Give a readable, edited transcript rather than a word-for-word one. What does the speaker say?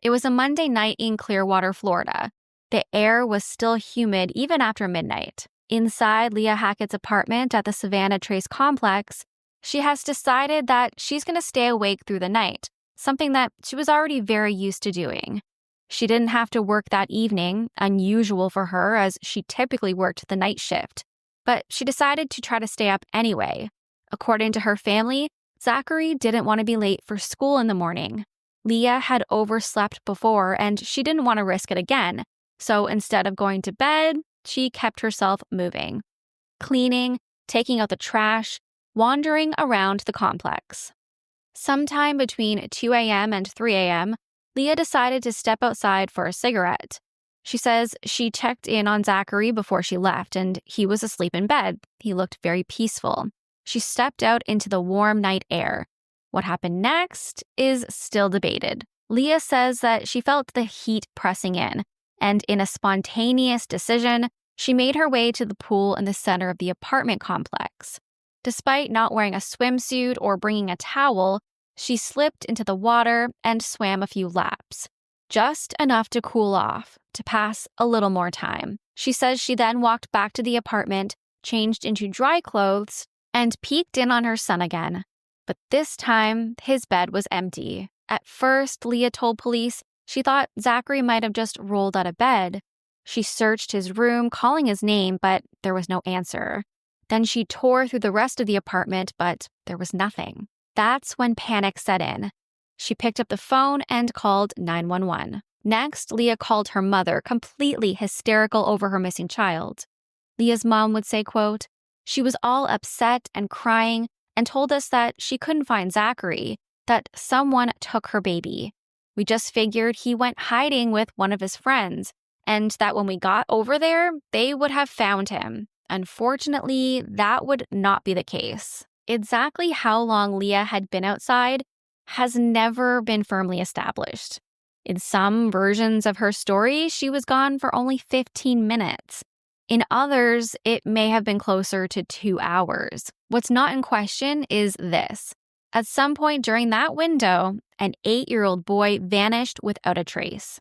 It was a Monday night in Clearwater, Florida. The air was still humid even after midnight. Inside Leah Hackett's apartment at the Savannah Trace complex, she has decided that she's going to stay awake through the night, something that she was already very used to doing. She didn't have to work that evening, unusual for her as she typically worked the night shift, but she decided to try to stay up anyway. According to her family, Zachary didn't want to be late for school in the morning. Leah had overslept before and she didn't want to risk it again, so instead of going to bed, she kept herself moving, cleaning, taking out the trash, wandering around the complex. Sometime between 2 a.m. and 3 a.m., Leah decided to step outside for a cigarette. She says she checked in on Zachary before she left, and he was asleep in bed. He looked very peaceful. She stepped out into the warm night air. What happened next is still debated. Leah says that she felt the heat pressing in, and in a spontaneous decision, she made her way to the pool in the center of the apartment complex. Despite not wearing a swimsuit or bringing a towel, she slipped into the water and swam a few laps, just enough to cool off, to pass a little more time. She says she then walked back to the apartment, changed into dry clothes, and peeked in on her son again. But this time, his bed was empty. At first, Leah told police she thought Zachary might have just rolled out of bed. She searched his room, calling his name, but there was no answer. Then she tore through the rest of the apartment, but there was nothing. That's when panic set in. She picked up the phone and called 911. Next, Leah called her mother, completely hysterical over her missing child. Leah's mom would say, quote, "She was all upset and crying and told us that she couldn't find Zachary, that someone took her baby. We just figured he went hiding with one of his friends, and that when we got over there, they would have found him. Unfortunately, that would not be the case." Exactly how long Leah had been outside has never been firmly established. In some versions of her story, she was gone for only 15 minutes. In others, it may have been closer to 2 hours. What's not in question is this. At some point during that window, an 8-year-old boy vanished without a trace.